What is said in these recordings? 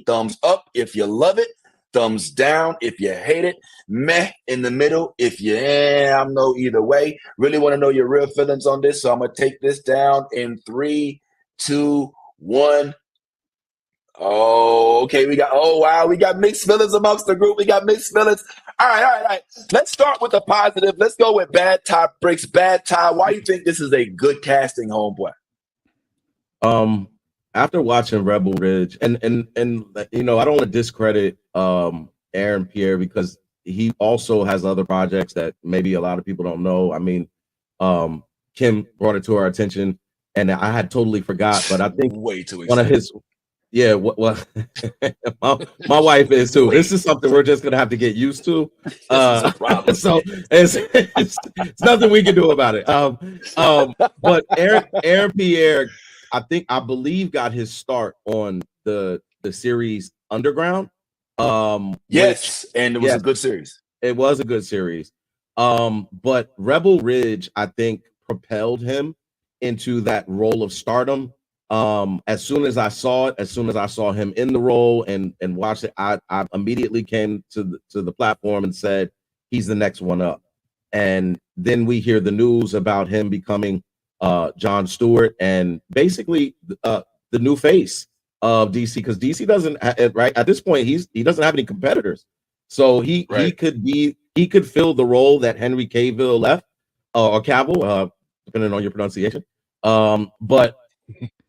thumbs up if you love it, thumbs down if you hate it, meh in the middle if you I'm no either way. Really want to know your real feelings on this, so I'm gonna take this down in 3, 2, 1. Oh, okay. We got mixed feelings amongst the group. We got mixed feelings. All right, all right, all right. Let's start with the positive. Let's go with Bad Ty Bricks. Bad Ty, why you think this is a good casting, homeboy? After watching Rebel Ridge, and I don't want to discredit Aaron Pierre, because he also has other projects that maybe a lot of people don't know. I mean, Kim brought it to our attention, and I had totally forgot. But I think way too one of excited. his, well, my wife is too. This is something we're just gonna have to get used to. This is a problem. So it's nothing we can do about it. But Aaron Pierre, I believe, got his start on the series Underground. Yes, and it was a good series. It was a good series. But Rebel Ridge, I think, propelled him into that role of stardom. As soon as I saw it, as soon as I saw him in the role and watched it, I immediately came to the platform and said, he's the next one up. And then we hear the news about him becoming Jon Stewart, and basically the new face of DC, because DC doesn't right at this point, he doesn't have any competitors, so he could fill the role that Henry Cavill left, or Cavill, depending on your pronunciation. But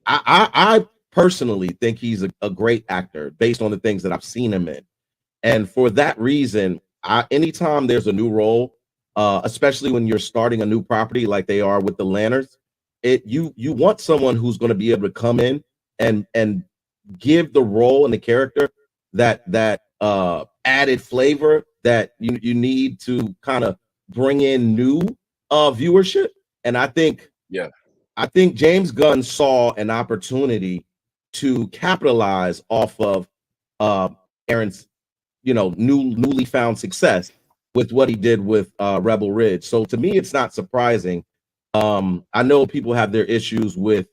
I personally think he's a great actor based on the things that I've seen him in, and for that reason, anytime there's a new role, especially when you're starting a new property like they are with the Lanterns, you want someone who's going to be able to come in and give the role and the character that added flavor that you need to kind of bring in new viewership. And I think James Gunn saw an opportunity to capitalize off of Aaron's newly found success with what he did with Rebel Ridge. So to me, it's not surprising. I know people have their issues with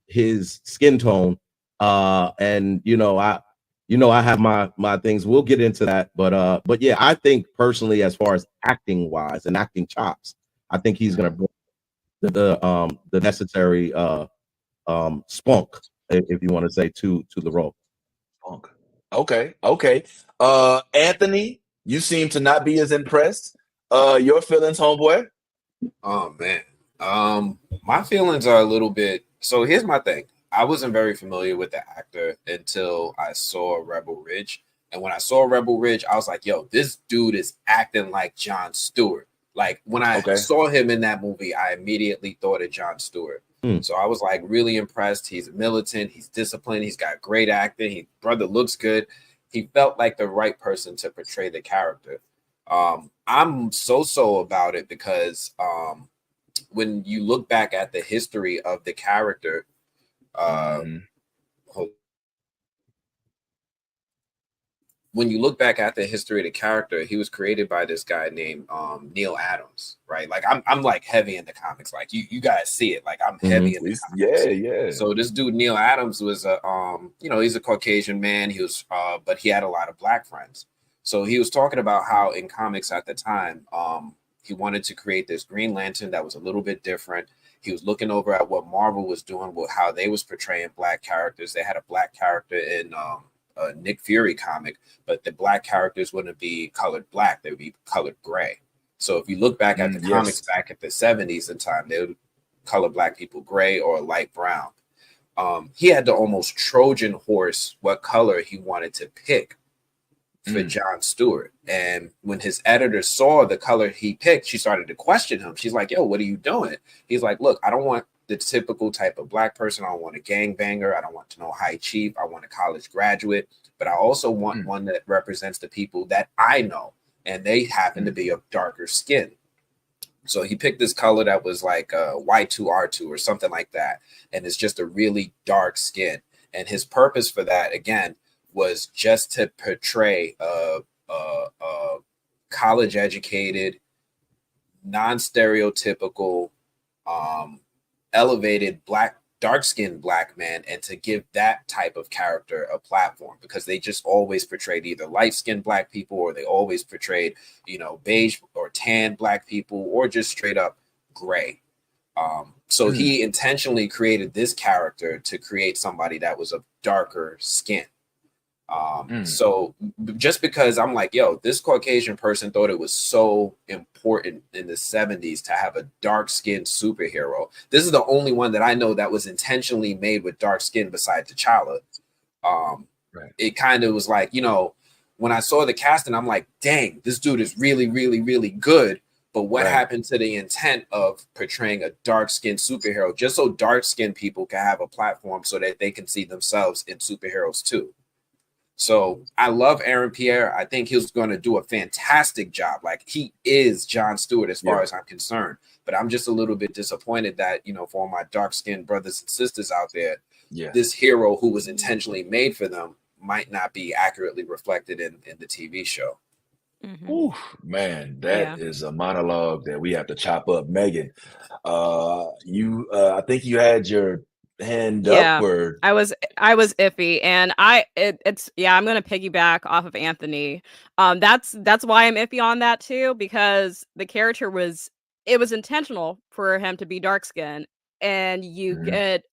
his skin tone, and I have my things. We'll get into that, but yeah, I think personally, as far as acting wise and acting chops, I think he's gonna bring the necessary spunk, if you want to say, to the role. Spunk. Okay. Anthony, you seem to not be as impressed. Your feelings, homeboy? Oh man. My feelings are a little bit. So here's my thing. I wasn't very familiar with the actor until I saw Rebel Ridge. And when I saw Rebel Ridge, I was like, yo, this dude is acting like Jon Stewart. Like when I saw him in that movie, I immediately thought of Jon Stewart. So I was like really impressed. He's militant, he's disciplined, he's got great acting, brother looks good. He felt like the right person to portray the character. I'm so about it because when you look back at the history of the character, when you look back at the history of the character, he was created by this guy named Neil Adams, right? Like I'm like heavy in the comics, like you guys see it, like I'm heavy in the comics. Yeah. So this dude Neil Adams was a he's a Caucasian man. He was but he had a lot of black friends. So he was talking about how in comics at the time, he wanted to create this Green Lantern that was a little bit different. He was looking over at what Marvel was doing with how they was portraying black characters. They had a black character in a Nick Fury comic, but the black characters wouldn't be colored black. They would be colored gray. So if you look back at the comics back at the 70s and time, they would color black people gray or light brown. He had to almost Trojan horse what color he wanted to pick for Jon Stewart. And when his editor saw the color he picked, she started to question him. She's like, yo, what are you doing? He's like, look, I don't want the typical type of black person. I don't want a gangbanger. I don't want to know high chief. I want a college graduate, but I also want one that represents the people that I know, and they happen to be of darker skin. So he picked this color that was like Y2R2 or something like that. And it's just a really dark skin. And his purpose for that, again, was just to portray a college educated, non-stereotypical, elevated black dark-skinned black man and to give that type of character a platform, because they just always portrayed either light-skinned black people, or they always portrayed, you know, beige or tan black people, or just straight up gray. So he intentionally created this character to create somebody that was of darker skin. So just because I'm like, yo, this Caucasian person thought it was so important in the 70s to have a dark-skinned superhero. This is the only one that I know that was intentionally made with dark skin besides T'Challa. It kind of was like, you know, when I saw the casting, I'm like, dang, this dude is really, really, really good. But what happened to the intent of portraying a dark-skinned superhero just so dark-skinned people can have a platform so that they can see themselves in superheroes too? So I love Aaron Pierre. I think he's going to do a fantastic job. Like, he is Jon Stewart as far as I'm concerned. But I'm just a little bit disappointed that, you know, for all my dark-skinned brothers and sisters out there, this hero who was intentionally made for them might not be accurately reflected in the TV show. Ooh, man, that is a monologue that we have to chop up. Megan, I think you had your hand up, or I was iffy, and it's I'm gonna piggyback off of Anthony. That's why I'm iffy on that too, because the character was intentional for him to be dark skinned, and you get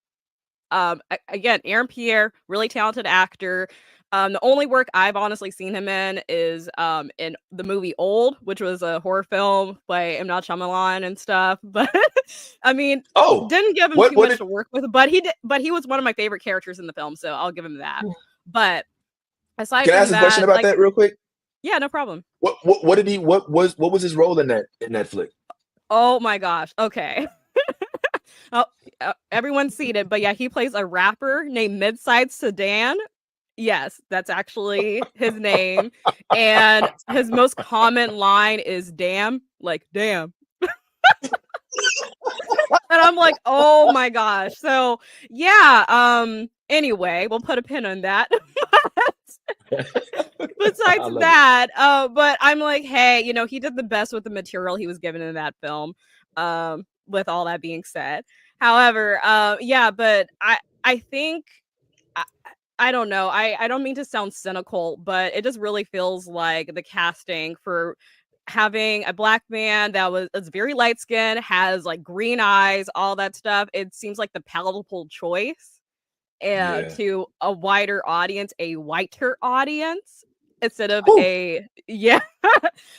again, Aaron Pierre, really talented actor. The only work I've honestly seen him in is in the movie Old, which was a horror film by M. Night Shyamalan and stuff. But I mean, didn't give him too much to work with. But he did. But he was one of my favorite characters in the film, so I'll give him that. But aside can I from ask that, a question about that real quick? Yeah, no problem. What did he? What was his role in that flick? Oh my gosh. Okay. Everyone's seen it, but yeah, he plays a rapper named Midside Sedan. Yes, that's actually his name. And his most common line is damn, like damn. And I'm like, oh my gosh. So yeah, anyway, we'll put a pin on that. Besides that, but I'm like, hey, you know, he did the best with the material he was given in that film. With all that being said. However, but I think I don't know. I don't mean to sound cynical, but it just really feels like the casting for having a black man that is very light skinned, has like green eyes, all that stuff. It seems like the palatable choice to a wider audience, a whiter audience, instead of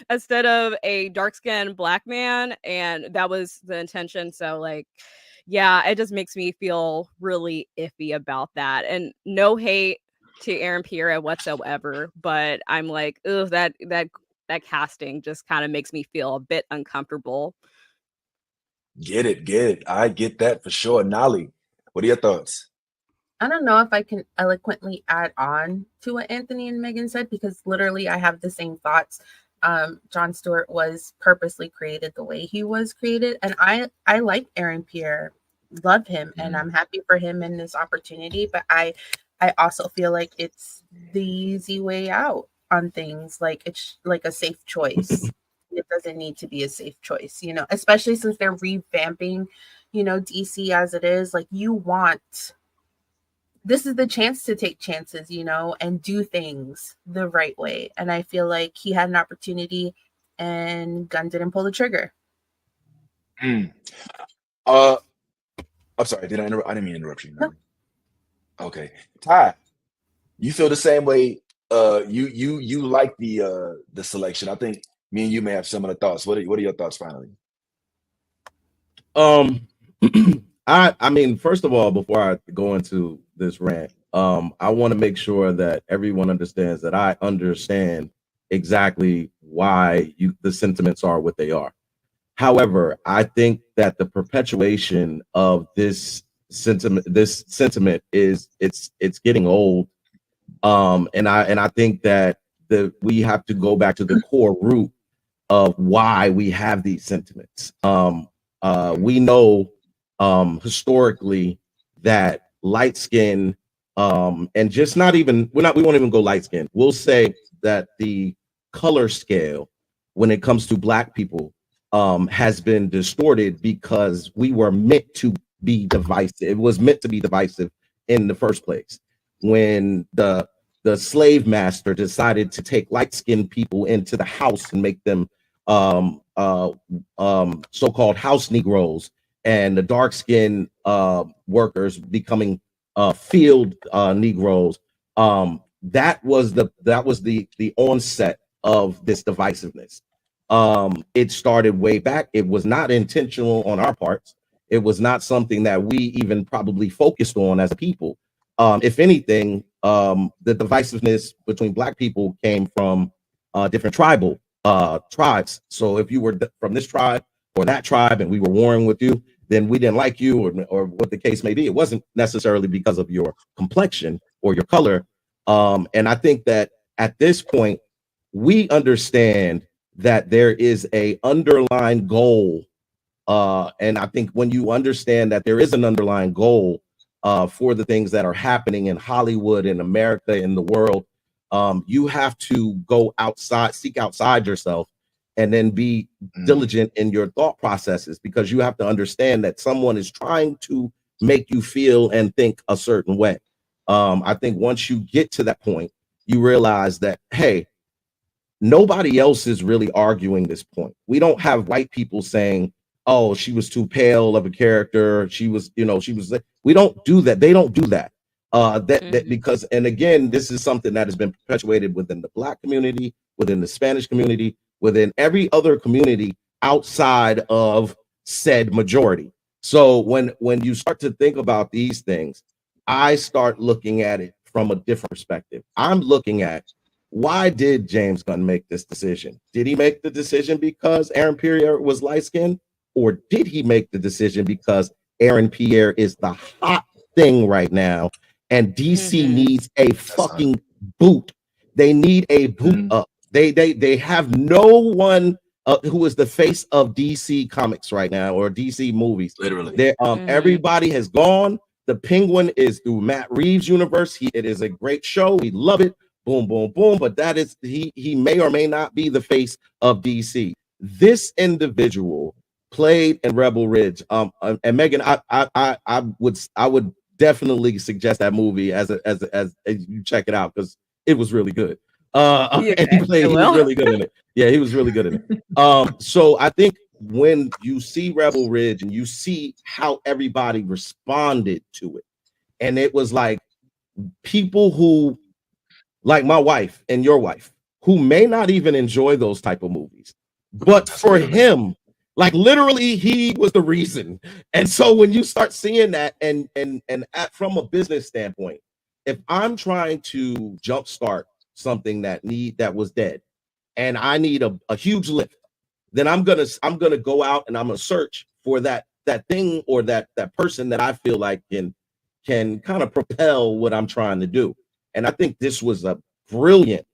instead of a dark skinned black man. And that was the intention. So like, yeah, it just makes me feel really iffy about that. And no hate to Aaron Pierre whatsoever, but I'm like, ugh, that casting just kind of makes me feel a bit uncomfortable. Get it. I get that for sure. Nolly, what are your thoughts? I don't know if I can eloquently add on to what Anthony and Megan said, because literally I have the same thoughts. Jon Stewart was purposely created the way he was created. And I like Aaron Pierre, love him, and I'm happy for him in this opportunity. But I also feel like it's the easy way out on things. Like, it's like a safe choice. It doesn't need to be a safe choice, you know, especially since they're revamping, you know, DC as it is. Like, this is the chance to take chances, you know, and do things the right way. And I feel like he had an opportunity and Gunn didn't pull the trigger. I'm sorry. Did I interrupt? I didn't mean to interrupt you. No. Okay. Ty, you feel the same way. You like the selection. I think me and you may have similar thoughts. What are your thoughts finally? I mean, first of all, before I go into this rant, I want to make sure that everyone understands that I understand exactly why the sentiments are what they are. However, I think that the perpetuation of this sentiment is it's getting old. And I think that we have to go back to the core root of why we have these sentiments. We know historically that light skin and just we won't even go light skin. We'll say that the color scale when it comes to black people has been distorted because we were meant to be divisive. It was meant to be divisive in the first place. When the slave master decided to take light-skinned people into the house and make them so-called house Negroes, and the dark-skinned workers becoming field Negroes. That was the onset of this divisiveness. It started way back. It was not intentional on our parts. It was not something that we even probably focused on as a people. If anything, the divisiveness between Black people came from different tribes. So if you were from this tribe or that tribe and we were warring with you, then we didn't like you, or what the case may be. It wasn't necessarily because of your complexion or your color. And I think that at this point, we understand that there is a underlying goal. And I think when you understand that there is an underlying goal for the things that are happening in Hollywood, in America, in the world, you have to go outside, seek outside yourself, and then be diligent in your thought processes, because you have to understand that someone is trying to make you feel and think a certain way. I think once you get to that point, you realize that, hey, nobody else is really arguing this point. We don't have white people saying, oh, she was too pale of a character. She was. We don't do that. They don't do that. That because, and again, this is something that has been perpetuated within the Black community, within the Spanish community, within every other community outside of said majority. So when you start to think about these things, I start looking at it from a different perspective. I'm looking at, why did James Gunn make this decision? Did he make the decision because Aaron Pierre was light-skinned? Or did he make the decision because Aaron Pierre is the hot thing right now, and DC needs a fucking boot? They need a boot up. They have no one who is the face of DC Comics right now, or DC movies. Literally. Everybody has gone. The Penguin is through Matt Reeves' universe. It is a great show. We love it. Boom, boom, boom. But that is, he may or may not be the face of DC. This individual played in Rebel Ridge. And Megan, I would definitely suggest that movie as you check it out, because it was really good. And he was really good in it. Yeah, he was really good in it. So I think when you see Rebel Ridge and you see how everybody responded to it, and it was like people who, like my wife and your wife, who may not even enjoy those type of movies, but for him, like literally, he was the reason. And so when you start seeing that, and from a business standpoint, if I'm trying to jumpstart something that was dead, and I need a huge lift, then I'm gonna go out and I'm gonna search for that thing or that person that I feel like can kind of propel what I'm trying to do. And I think this was a brilliant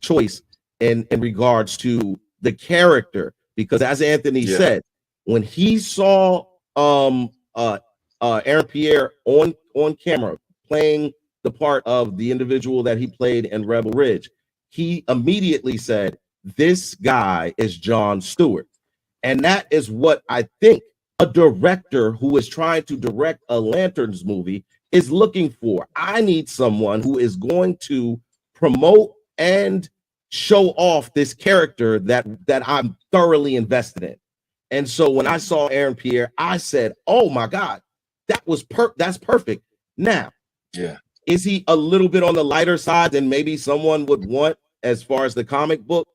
choice in regards to the character, because as Anthony said, when he saw Aaron Pierre on camera playing the part of the individual that he played in Rebel Ridge, he immediately said, this guy is Jon Stewart. And that is what I think a director who is trying to direct a Lanterns movie is looking for. I need someone who is going to promote and show off this character that I'm thoroughly invested in. And so when I saw Aaron Pierre, I said, oh my God, that's perfect. Now, is he a little bit on the lighter side than maybe someone would want as far as the comic book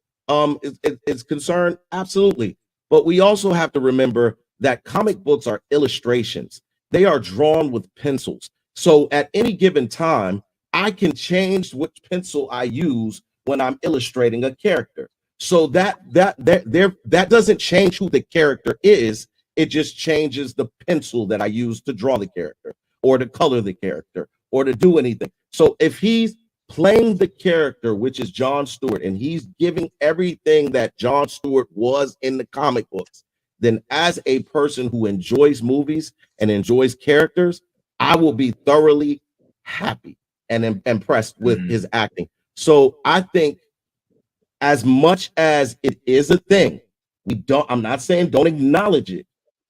is concerned? Absolutely. But we also have to remember that comic books are illustrations. They are drawn with pencils. So at any given time, I can change which pencil I use when I'm illustrating a character. So that doesn't change who the character is. It just changes the pencil that I use to draw the character, or to color the character, or to do anything. So if he's playing the character, which is Jon Stewart, and he's giving everything that Jon Stewart was in the comic books, then as a person who enjoys movies and enjoys characters, I will be thoroughly happy and impressed with his acting. So I think, as much as it is a thing, I'm not saying don't acknowledge it.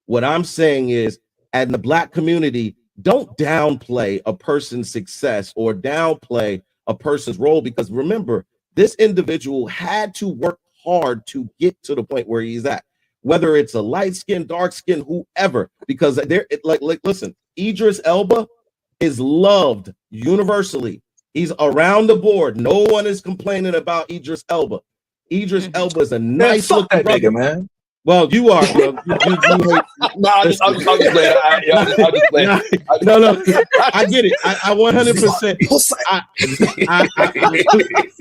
What I'm saying is, and the Black community don't downplay a person's success or downplay a person's role, because remember, this individual had to work hard to get to the point where he's at, whether it's a light skin, dark skin, whoever, because they're like listen, Idris Elba is loved universally. He's around the board. No one is complaining about Idris Elba. Idris Elba is a nice looking brother, nigga, man. Well, you are. You hate. No, I'm just playing. No, I get it. I 100%. I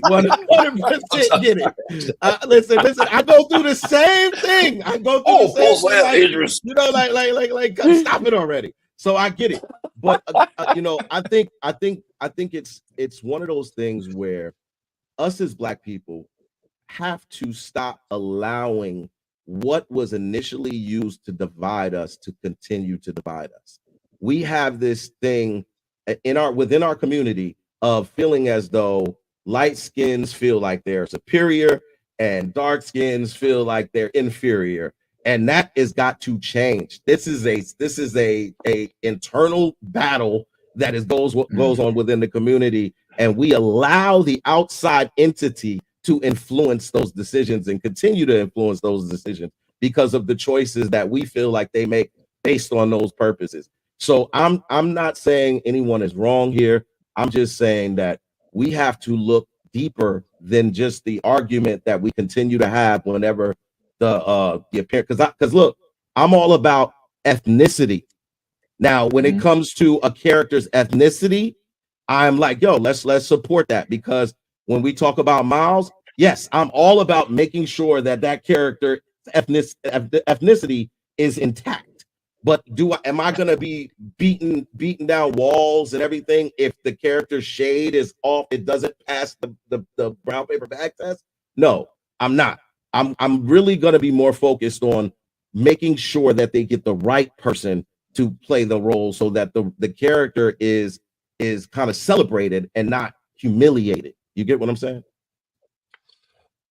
100% get it. Listen. I go through the same thing. I go through the same thing. Like, you know, like, stop it already. So I get it. But you know, I think it's one of those things where us as Black people have to stop allowing what was initially used to divide us to continue to divide us. We have this thing within our community of feeling as though light skins feel like they're superior and dark skins feel like they're inferior, and that has got to change. This is a internal battle that goes on within the community, and we allow the outside entity to influence those decisions and continue to influence those decisions because of the choices that we feel like they make based on those purposes. So I'm not saying anyone is wrong here. I'm just saying that we have to look deeper than just the argument that we continue to have whenever the appearance. Because look, I'm all about ethnicity. Now, when it comes to a character's ethnicity, I'm like, yo, let's support that, because when we talk about Miles, yes, I'm all about making sure that character ethnicity is intact. But am I going to be beating down walls and everything if the character's shade is off? It doesn't pass the brown paper bag test? No, I'm not. I'm really going to be more focused on making sure that they get the right person to play the role, so that the character is kind of celebrated and not humiliated. You get what I'm saying?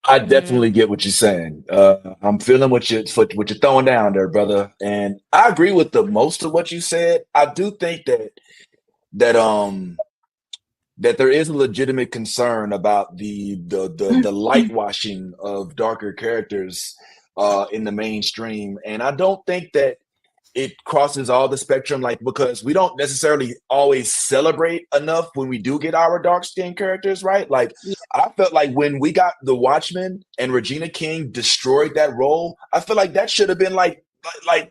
I definitely get what you're saying. I'm feeling what you're throwing down there, brother. And I agree with the most of what you said. I do think that there is a legitimate concern about the lightwashing of darker characters in the mainstream. And I don't think that it crosses all the spectrum, like, because we don't necessarily always celebrate enough when we do get our dark-skinned characters, right? Like, I felt like when we got The Watchmen and Regina King destroyed that role, I feel like that should have been like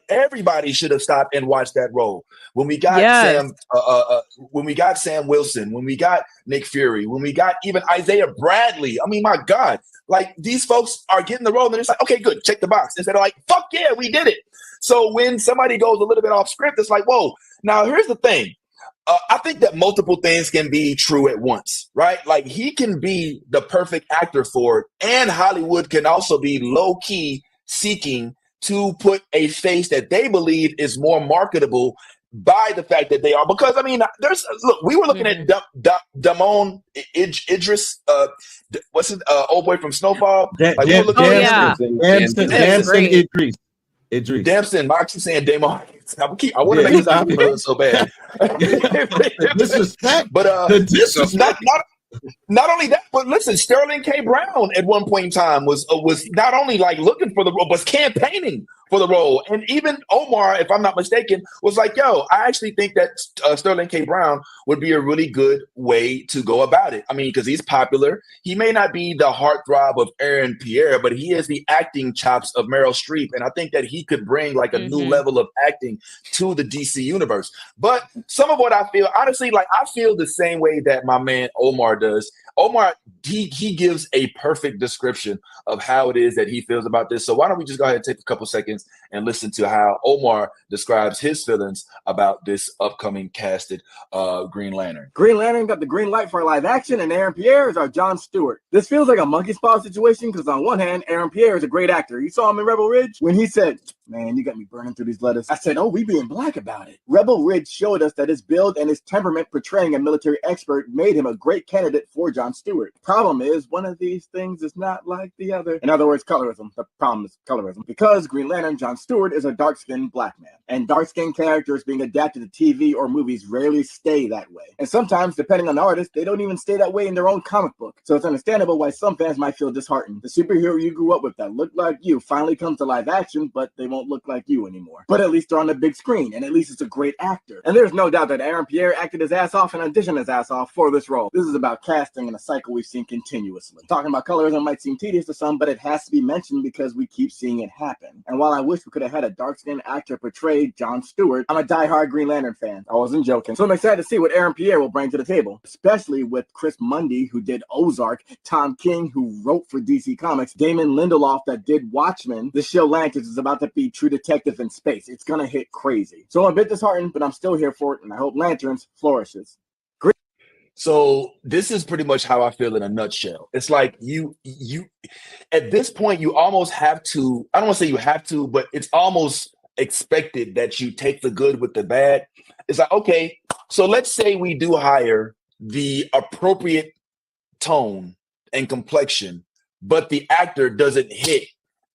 everybody should have stopped and watched that role. When we got Sam Wilson, when we got Nick Fury, when we got even Isaiah Bradley, I mean, my God, like, these folks are getting the role and it's like, okay, good, check the box. Instead of like, fuck yeah, we did it. So when somebody goes a little bit off script, it's like, whoa. Now, here's the thing. I think that multiple things can be true at once, right? Like, he can be the perfect actor for it, and Hollywood can also be low-key seeking to put a face that they believe is more marketable by the fact that they are. Because, I mean, we were looking at Damon Idris, what's his old boy from Snowfall? Damson, I keep saying Damon. I want to make this happen so bad. Disrespect. But not only that, but listen, Sterling K. Brown at one point in time was not only like looking for the role, but campaigning for the role. And even Omar, if I'm not mistaken, was like, yo, I actually think that Sterling K. Brown would be a really good way to go about it. I mean, because he's popular. He may not be the heartthrob of Aaron Pierre, but he has the acting chops of Meryl Streep. And I think that he could bring like a new level of acting to the DC universe. But some of what I feel, honestly, like, I feel the same way that my man Omar does. Omar, he gives a perfect description of how it is that he feels about this. So why don't we just go ahead and take a couple seconds and listen to how Omar describes his feelings about this upcoming casted Green Lantern. Green Lantern got the green light for live action, and Aaron Pierre is our Jon Stewart. This feels like a monkey paw situation because on one hand, Aaron Pierre is a great actor. You saw him in Rebel Ridge when he said, Man, you got me burning through these letters. I said, oh, we being black about it. Rebel Ridge showed us that his build and his temperament portraying a military expert made him a great candidate for Jon Stewart. Problem is, one of these things is not like the other. In other words, colorism. The problem is colorism. Because Green Lantern Jon Stewart is a dark-skinned black man. And dark-skinned characters being adapted to TV or movies rarely stay that way. And sometimes, depending on the artist, they don't even stay that way in their own comic book. So it's understandable why some fans might feel disheartened. The superhero you grew up with that looked like you finally comes to live action, but they won't look like you anymore. But at least they're on the big screen, and at least it's a great actor. And there's no doubt that Aaron Pierre acted his ass off and auditioned his ass off for this role. This is about casting in a cycle we've seen continuously. Talking about colorism might seem tedious to some, but it has to be mentioned because we keep seeing it happen. And while I wish we could have had a dark-skinned actor portray Jon Stewart, I'm a diehard Green Lantern fan. I wasn't joking. So I'm excited to see what Aaron Pierre will bring to the table, especially with Chris Mundy, who did Ozark, Tom King, who wrote for DC Comics, Damon Lindelof, that did Watchmen. The show Lantis is about to be True Detective in space. It's gonna hit crazy. So I'm a bit disheartened, but I'm still here for it, and I hope Lanterns flourishes. So this is pretty much how I feel in a nutshell. It's like you at this point, you almost have to, I don't want to say you have to, but it's almost expected that you take the good with the bad. It's like, okay, so let's say we do hire the appropriate tone and complexion, but the actor doesn't hit.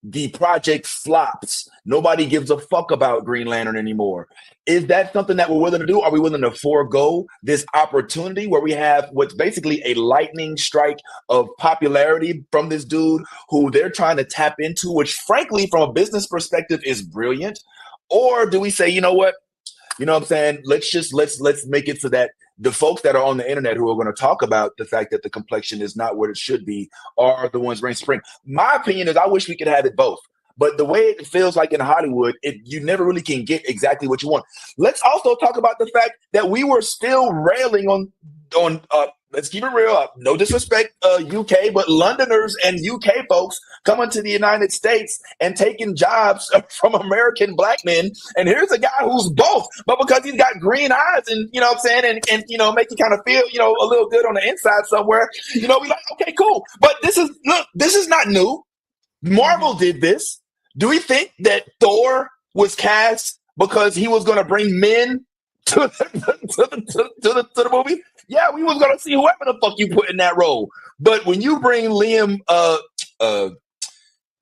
The project flops. Nobody gives a fuck about Green Lantern anymore. Is that something that we're willing to do? Are we willing to forego this opportunity where we have what's basically a lightning strike of popularity from this dude who they're trying to tap into, which frankly, from a business perspective is brilliant? Or do we say, you know what? You know what I'm saying? Let's make it so that the folks that are on the internet who are going to talk about the fact that the complexion is not what it should be are the ones reign supreme. My opinion is I wish we could have it both. But the way it feels like in Hollywood, you never really can get exactly what you want. Let's also talk about the fact that we were still railing on let's keep it real, no disrespect, UK, but Londoners and UK folks coming to the United States and taking jobs from American black men. And here's a guy who's both, but because he's got green eyes and, you know what I'm saying, and you know, make you kind of feel, you know, a little good on the inside somewhere, you know, we like, okay, cool. But this is not new. Marvel did this. Do we think that Thor was cast because he was going to bring men to the movie? Yeah, we was gonna see whoever the fuck you put in that role. But when you bring Liam,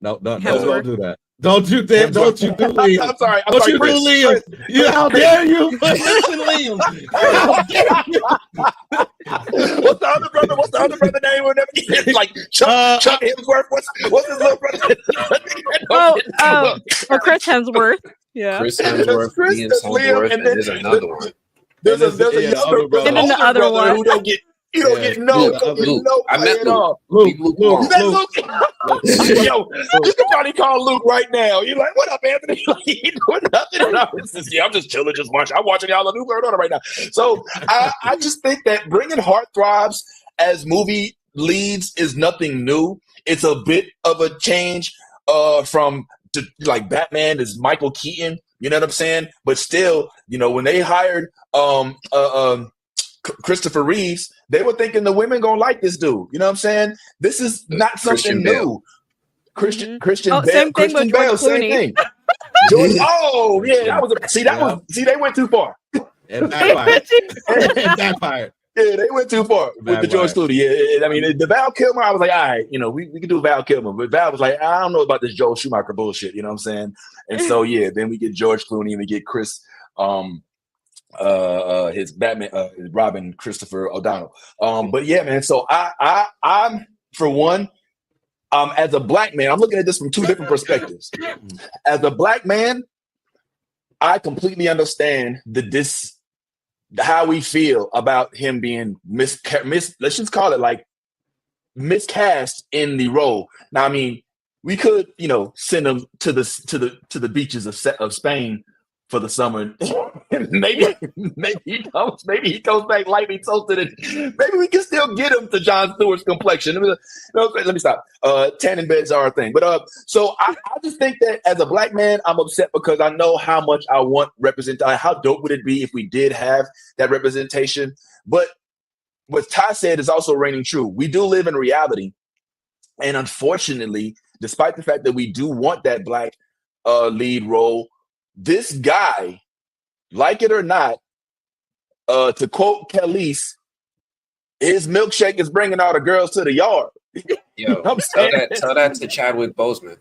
no, don't do that. Don't you do Liam. I'm sorry, Don't you Chris, do Liam. Chris, how dare you? Listen, Liam. How dare you? What's the other brother name? Whatever. Like Chuck Hemsworth. What's his little brother? Chris Hemsworth. Yeah. Chris Hemsworth, Liam, and then there's another one. There's another brother, and then the other one who don't get no I met at all. Luke. Yo, you can probably call Luke right now. You're like, what up, Anthony? Like, he doing nothing. And I'm just chilling, just watching. I'm watching y'all on Luke right now. So I just think that bringing heartthrobs as movie leads is nothing new. It's a bit of a change from like Batman is Michael Keaton. You know what I'm saying? But still, you know, when they hired Christopher Reeves, they were thinking the women gonna like this dude. You know what I'm saying? This is not something new. Christian Bale, same thing with George same Clooney. thing. They went too far. And backfired. Yeah, they went too far with the George Clooney. Yeah, I mean, the Val Kilmer, I was like, all right, you know, we can do Val Kilmer. But Val was like, I don't know about this Joel Schumacher bullshit. You know what I'm saying? And so, yeah, then we get George Clooney and we get Chris, his Batman, his Robin, Christopher O'Donnell. But yeah, man. So I'm for one, as a black man, I'm looking at this from two different perspectives. As a black man, I completely understand how we feel about him being let's just call it like miscast in the role. Now, I mean, we could, you know, send him to the beaches of Spain for the summer. maybe he comes back lightly toasted, and maybe we can still get him to Jon Stewart's complexion. Let me stop. Tanning beds are a thing, but so I just think that as a black man, I'm upset because I know how much I want representation. How dope would it be if we did have that representation? But what Ty said is also reigning true. We do live in reality, and unfortunately, despite the fact that we do want that black lead role. This guy, like it or not, to quote Khalees, his milkshake is bringing all the girls to the yard. Yo, I'm saying? tell that to Chadwick Boseman.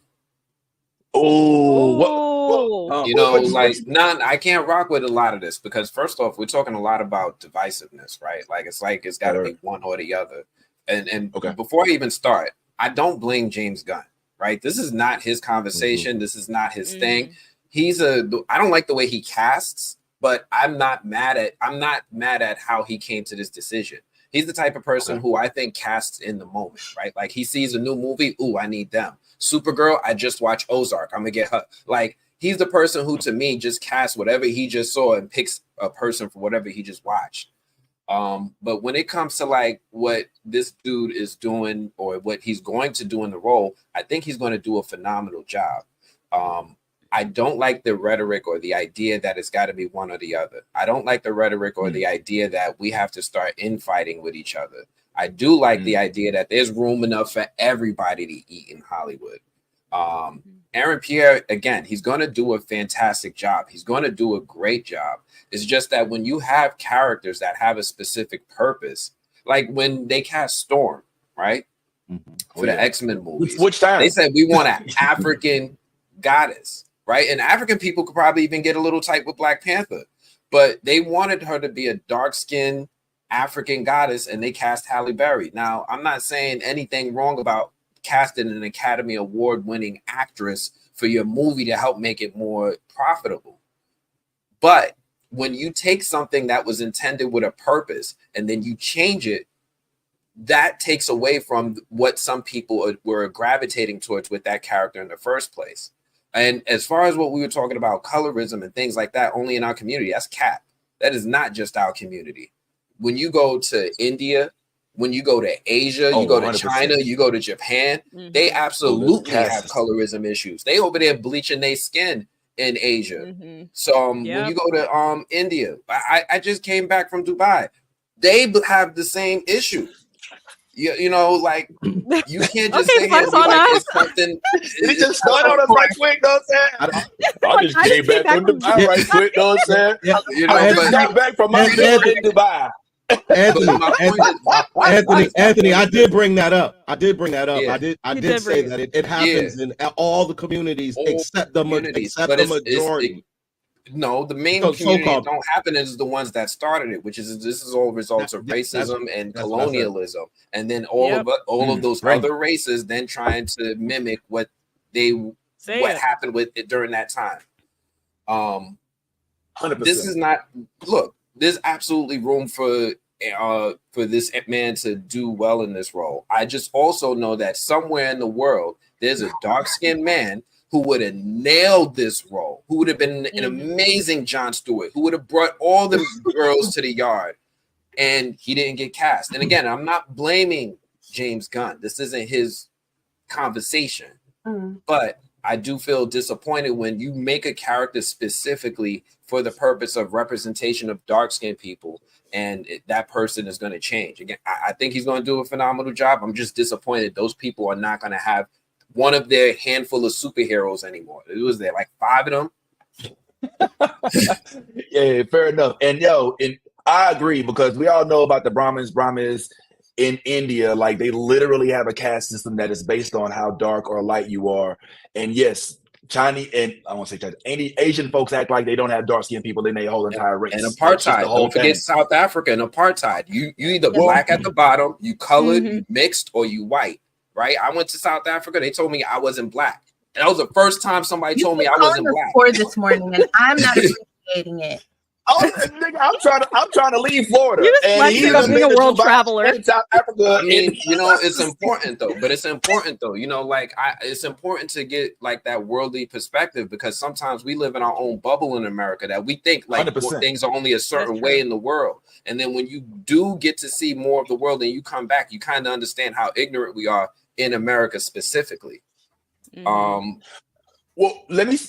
Oh, Oh, You know, like, I can't rock with a lot of this because first off, we're talking a lot about divisiveness, right? Like it's got to be one or the other. And Okay. before I even start, I don't blame James Gunn, right? This is not his conversation. This is not his thing. I don't like the way he casts, but I'm not mad at how he came to this decision. He's the type of person who I think casts in the moment, right? Like he sees a new movie, ooh, I need them. Supergirl, I just watched Ozark. I'm gonna get her. Like he's the person who, to me, just casts whatever he just saw and picks a person for whatever he just watched. But when it comes to like what this dude is doing or what he's going to do in the role, I think he's going to do a phenomenal job. I don't like the rhetoric or the idea that it's got to be one or the other. I don't like the rhetoric or the idea that we have to start infighting with each other. I do like the idea that there's room enough for everybody to eat in Hollywood. Aaron Pierre, again, he's going to do a fantastic job. He's going to do a great job. It's just that when you have characters that have a specific purpose, like when they cast Storm, right? For the X-Men movies, which time? They said we want an African goddess, right? And African people could probably even get a little tight with Black Panther, but they wanted her to be a dark-skinned African goddess, and they cast Halle Berry. Now, I'm not saying anything wrong about casting an Academy Award-winning actress for your movie to help make it more profitable. But when you take something that was intended with a purpose and then you change it, that takes away from what some people were gravitating towards with that character in the first place. And as far as what we were talking about, colorism and things like that, only in our community, that's cap. That is not just our community. When you go to India, when you go to Asia, you go to 100%. China, you go to Japan, they absolutely have colorism issues. They over there bleaching their skin in Asia. So when you go to India, I just came back from Dubai. They have the same issue. You know, like you can't just say here like it's something. He just started on us right quick, know what I'm saying? I just came back from Dubai right quick, know what I'm saying? You know, I got back from my trip in Dubai. Anthony, I did bring that up. I did Yeah. I did say that it happens in all the communities except the majority. No, the main community that don't happen is the ones that started it, which is this is all results of racism and colonialism, and then all of those other races then trying to mimic what happened with it during that time. 100%. This is not there's absolutely room for this man to do well in this role. I just also know that somewhere in the world there's a dark-skinned man who would have nailed this role, who would have been an amazing Jon Stewart, who would have brought all the girls to the yard, and he didn't get cast. And again, I'm not blaming James Gunn. This isn't his conversation, but I do feel disappointed when you make a character specifically for the purpose of representation of dark-skinned people, and that person is going to change. Again, I think he's going to do a phenomenal job. I'm just disappointed those people are not going to have one of their handful of superheroes anymore. It was there like 5 of them. Yeah, fair enough. And I agree because we all know about the Brahmins in India. Like they literally have a caste system that is based on how dark or light you are. And yes, Chinese and I won't say Chinese, Asian folks act like they don't have dark skinned people in their whole entire race. And apartheid. Don't forget South Africa and apartheid. You either black at the bottom, you colored, you mixed, or you white. Right? I went to South Africa. They told me I wasn't black. And that was the first time somebody told me I wasn't black. For this morning, and I'm not appreciating it. Oh, nigga, I'm trying to leave Florida. You just flexing about being a world traveler. In South Africa. I mean, it's important though. But it's important though. It's important to get like that worldly perspective because sometimes we live in our own bubble in America that we think like things are only a certain way in the world. And then when you do get to see more of the world and you come back, you kind of understand how ignorant we are in America specifically. Well, let me,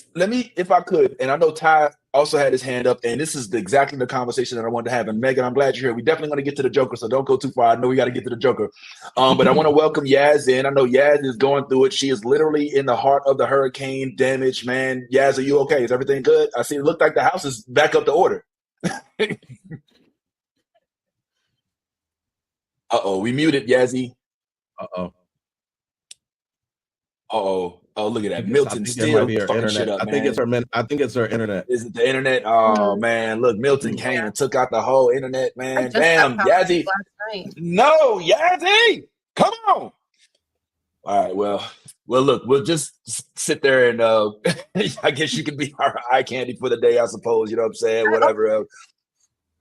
if I could, and I know Ty also had his hand up, and this is exactly the conversation that I wanted to have. And Megan, I'm glad you're here. We definitely want to get to the Joker, so don't go too far. I know we got to get to the Joker, but I want to welcome Yaz in. I know Yaz is going through it. She is literally in the heart of the hurricane damage. Man, Yaz, are you okay? Is everything good? I see. It looked like the house is back up to order. We muted Yazzie. Oh, look at that. Milton still fucking shit up, man. I think it's her internet. Is it the internet? Oh, man. Look, Milton came and took out the whole internet, man. Damn, Yazzie. No, Yazzie. Come on. All right, well, look, we'll just sit there and I guess you can be our eye candy for the day, I suppose. You know what I'm saying? Whatever.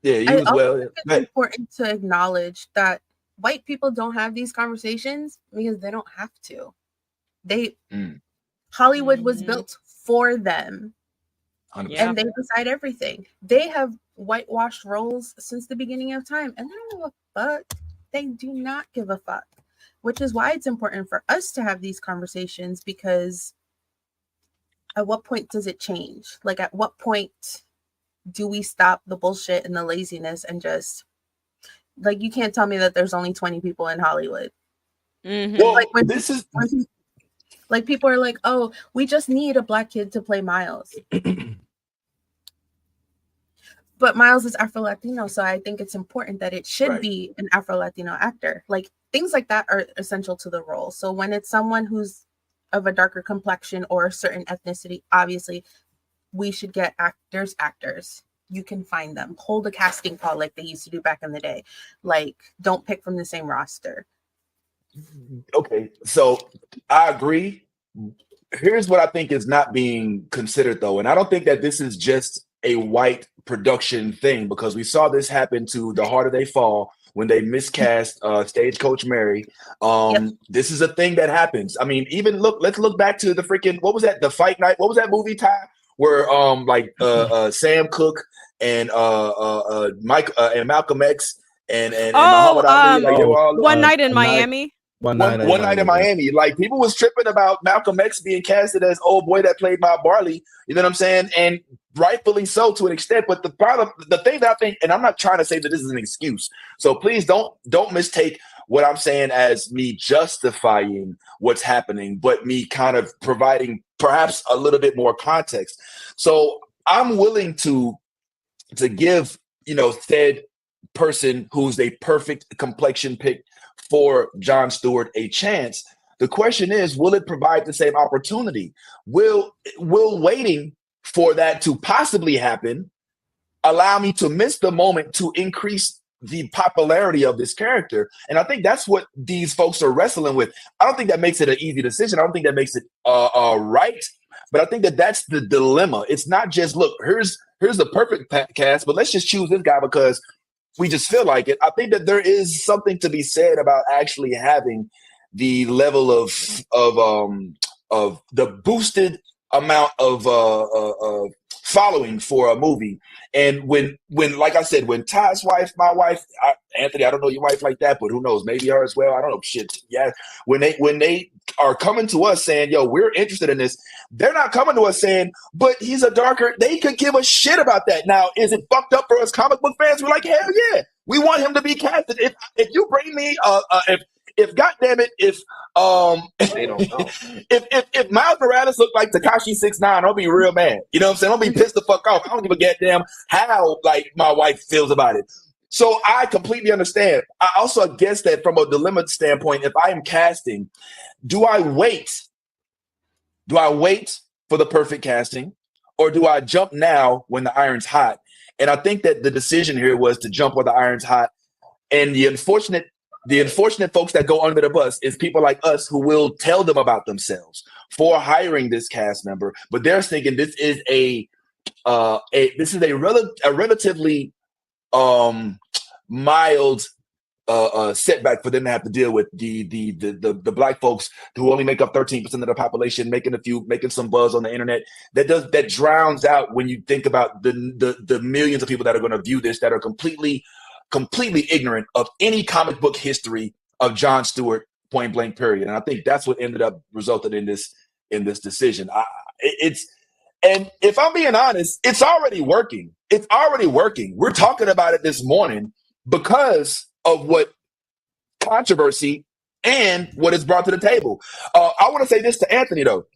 Yeah, you as well. It's important to acknowledge that white people don't have these conversations because they don't have to. Hollywood was built for them, and they decide everything. They have whitewashed roles since the beginning of time, and they don't give a fuck. They do not give a fuck, which is why it's important for us to have these conversations, because at what point does it change? Like, at what point do we stop the bullshit and the laziness and just, like, you can't tell me that there's only 20 people in Hollywood. Well, like when this is like, people are like, oh, we just need a black kid to play Miles. But Miles is Afro-Latino, so I think it's important that it should be an Afro-Latino actor. Like, things like that are essential to the role. So when it's someone who's of a darker complexion or a certain ethnicity, obviously, we should get actors. You can find them. Hold a casting call like they used to do back in the day. Like, don't pick from the same roster. Okay, so I agree. Here's what I think is not being considered, though, and I don't think that this is just a white production thing, because we saw this happen to The Harder They Fall when they miscast Stagecoach Mary. This is a thing that happens. I mean, even let's look back to the freaking, what was that? The Fight Night. What was that movie, Ty? Where Sam Cooke and Mike and Malcolm X and Muhammad Ali, like, they were all One Night in Miami. One night in Miami. Like, people was tripping about Malcolm X being casted as old boy that played Bob Marley. You know what I'm saying? And rightfully so to an extent. But the problem, the thing that I think, and I'm not trying to say that this is an excuse, so please don't mistake what I'm saying as me justifying what's happening, but me kind of providing perhaps a little bit more context. So I'm willing to give, said person who's a perfect complexion pick for Jon Stewart a chance. The question is, will it provide the same opportunity? Will waiting for that to possibly happen allow me to miss the moment to increase the popularity of this character? And I think that's what these folks are wrestling with. I don't think that makes it an easy decision. I don't think that makes it right. But I think that that's the dilemma. It's not just, look, here's the perfect cast, but let's just choose this guy because we just feel like it. I think that there is something to be said about actually having the level of the boosted amount of following for a movie. And when like I said, when Ty's wife, my wife, Anthony, I don't know your wife like that, but who knows, maybe her as well. I don't know. Shit. Yeah. When they are coming to us saying, yo, we're interested in this, they're not coming to us saying, but he's a darker. They could give a shit about that. Now, is it fucked up for us comic book fans? We're like, hell yeah, we want him to be casted. If you bring me if goddamn it, if They don't know. if Miles Morales looked like Tekashi 6ix9ine, I'll be real mad. You know what I'm saying? I'll be pissed the fuck off. I don't give a goddamn how like my wife feels about it. So I completely understand. I also guess that from a dilemma standpoint, if I am casting, do I wait? Do I wait for the perfect casting, or do I jump now when the iron's hot? And I think that the decision here was to jump when the iron's hot. And the unfortunate folks that go under the bus is people like us who will tell them about themselves for hiring this cast member, but they're thinking this is a relatively mild setback for them to have to deal with the black folks who only make up 13% of the population, making some buzz on the internet that drowns out when you think about the millions of people that are going to view this that are completely ignorant of any comic book history of Jon Stewart, point blank period. And I think that's what ended up resulted in this decision. And if I'm being honest, it's already working. It's already working. We're talking about it this morning because of what controversy and what is brought to the table. I want to say this to Anthony, though.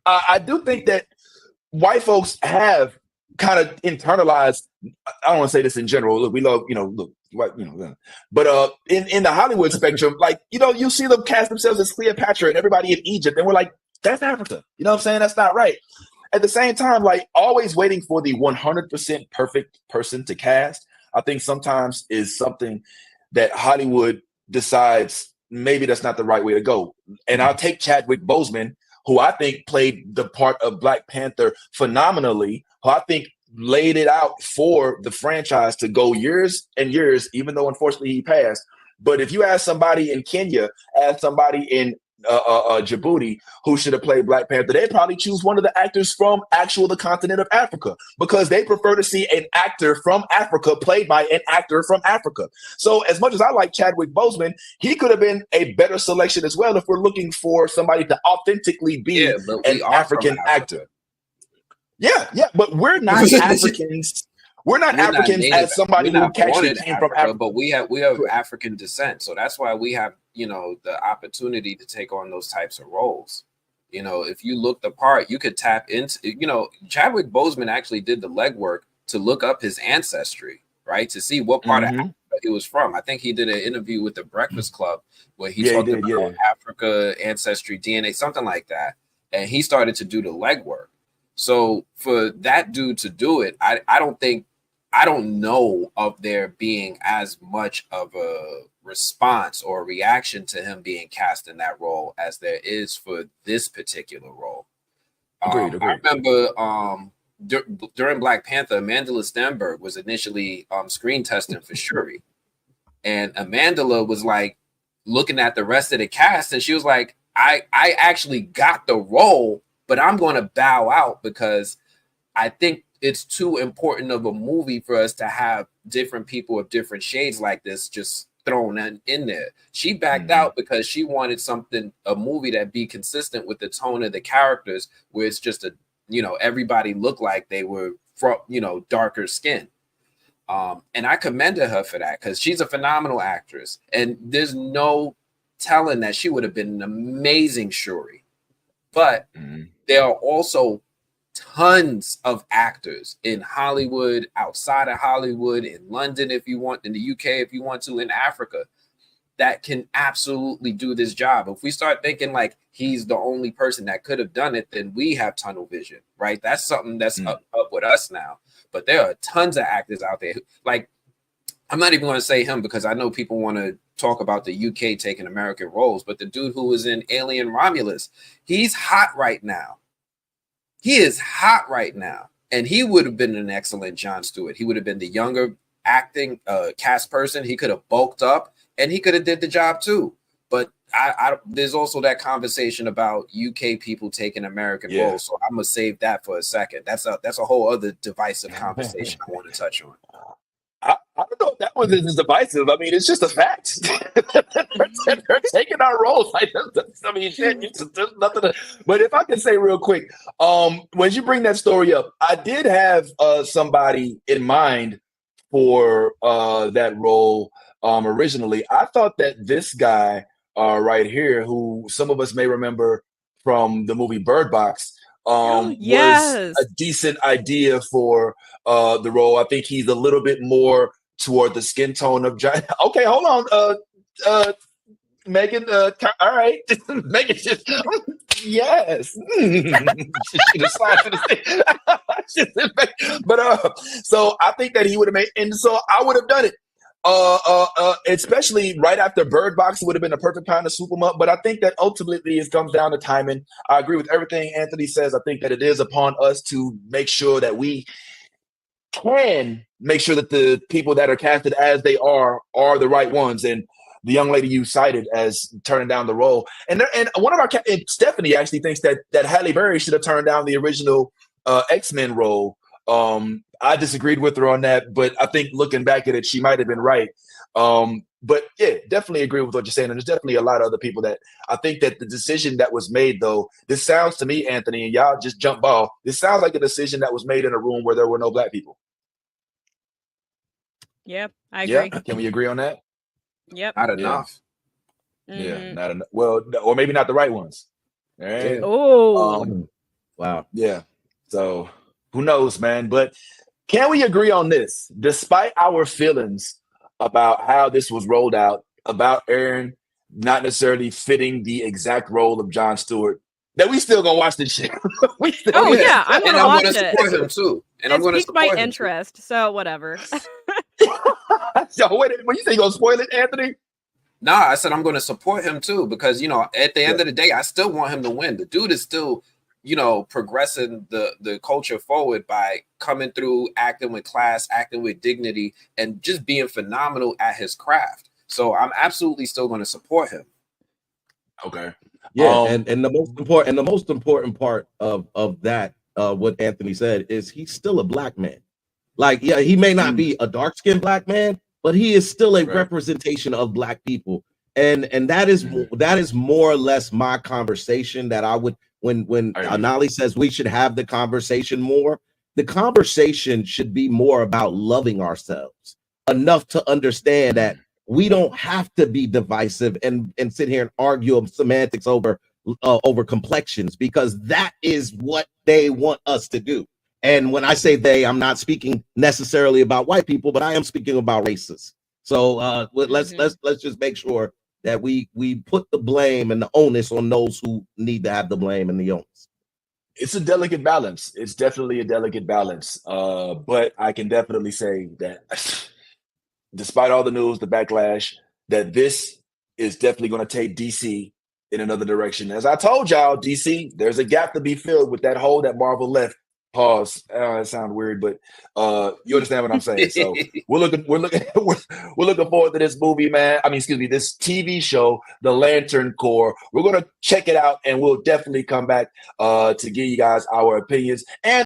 I do think that white folks have kind of internalized. I don't want to say this in general. Look, we love, but in the Hollywood spectrum, like, you see them cast themselves as Cleopatra and everybody in Egypt, and we're like, that's Africa. You know what I'm saying? That's not right. At the same time, like, always waiting for the 100% perfect person to cast, I think sometimes is something that Hollywood decides maybe that's not the right way to go. And I'll take Chadwick Boseman, who I think played the part of Black Panther phenomenally, who I think laid it out for the franchise to go years and years, even though unfortunately he passed. But if you ask somebody in Kenya, ask somebody in Djibouti who should have played Black Panther, they'd probably choose one of the actors from the continent of Africa, because they prefer to see an actor from Africa played by an actor from Africa. So as much as I like Chadwick Boseman, he could have been a better selection as well if we're looking for somebody to authentically be an African actor. Yeah, but we're not Africans. We're not Africans as somebody who actually came from Africa, but we have African descent, so that's why we have the opportunity to take on those types of roles. If you look the part, you could tap into. Chadwick Boseman actually did the legwork to look up his ancestry, right, to see what part of Africa he was from. I think he did an interview with the Breakfast Club where he talked about Africa ancestry, DNA, something like that, and he started to do the legwork. So for that dude to do it, I don't know of there being as much of a response or reaction to him being cast in that role as there is for this particular role. Agreed. I remember during Black Panther, Amandla Stenberg was initially screen testing for Shuri. And Amandla was like looking at the rest of the cast, and she was like, I actually got the role, but I'm going to bow out because I think it's too important of a movie for us to have different people of different shades like this just thrown in there. She backed out because she wanted a movie that be consistent with the tone of the characters, where it's just everybody looked like they were from, darker skin. And I commended her for that because she's a phenomenal actress. And there's no telling that she would have been an amazing Shuri. But there are also tons of actors in Hollywood, outside of Hollywood, in London, if you want, in the UK, if you want to, in Africa, that can absolutely do this job. If we start thinking like he's the only person that could have done it, then we have tunnel vision, right? That's something that's up with us now. But there are tons of actors out there. Like, I'm not even going to say him because I know people want to talk about the UK taking American roles, but the dude who was in Alien Romulus, he's hot right now. He is hot right now, and he would have been an excellent Jon Stewart. He would have been the younger acting cast person. He could have bulked up, and he could have did the job too. But there's also that conversation about UK people taking American roles, so I'm gonna save that for a second. That's a whole other divisive conversation I want to touch on. I don't know if that one is divisive. I mean, it's just a fact. they're taking our roles. Like, I mean, shit, there's nothing to, but if I can say real quick, when you bring that story up, I did have somebody in mind for that role originally. I thought that this guy right here, who some of us may remember from the movie Bird Box, was a decent idea for the role. I think he's a little bit more toward the skin tone of John. Okay, hold on, Megan. All right, Megan. Yes. But so I think that he would have made, and so I would have done it. Especially right after Bird Box would have been the perfect time to swoop him up. But I think that ultimately it comes down to timing. I agree with everything Anthony says. I think that it is upon us to make sure that we can make sure that the people that are casted as they are the right ones. And the young lady you cited as turning down the role, and one of our Stephanie actually thinks that Halle Berry should have turned down the original X-Men role. I disagreed with her on that, but I think looking back at it, she might have been right. But yeah, definitely agree with what you're saying. And there's definitely a lot of other people that I think that the decision that was made, though, this sounds to me, Anthony, and y'all just jump ball. This sounds like a decision that was made in a room where there were no black people. Yep, I Yeah, agree. can we agree on that? Yep. Not enough. Yeah, not enough. Well, or maybe not the right ones. All right. Yeah. Oh, Wow. Yeah. So who knows, man? But can we agree on this? Despite our feelings about how this was rolled out, about Aaron not necessarily fitting the exact role of Jon Stewart, that we still gonna watch this shit. We still Oh, yeah, I'm And gonna I'm watch going to it. support him too. And I'm It's going to piqued my support him too. interest, so whatever. So wait, when you say you gonna spoil it, Anthony? Nah, I said I'm going to support him too because, you know, at the end of the day, I still want him to win. The dude is still, you know, progressing the culture forward by coming through, acting with class, acting with dignity, and just being phenomenal at his craft. So I'm absolutely still going to support him. Okay. Yeah, and the most important part of that, what Anthony said, is he's still a black man. Like, yeah, he may not be a dark-skinned black man, but he is still a representation of black people. And that is more or less my conversation that I would when Anali says we should have the conversation more. The conversation should be more about loving ourselves enough to understand that we don't have to be divisive and sit here and argue of semantics over complexions, because that is what they want us to do. And when I say they, I'm not speaking necessarily about white people, but I am speaking about races. So let's just make sure that we put the blame and the onus on those who need to have the blame and the onus. It's a delicate balance. It's definitely a delicate balance. But I can definitely say that despite all the news, the backlash, that this is definitely going to take DC in another direction. As I told y'all, DC, there's a gap to be filled with that hole that Marvel left. Pause. It sounds weird, but you understand what I'm saying. So we're looking forward to this movie, man. I mean, excuse me, this TV show, The LanternCorp. We're gonna check it out, and we'll definitely come back to give you guys our opinions. And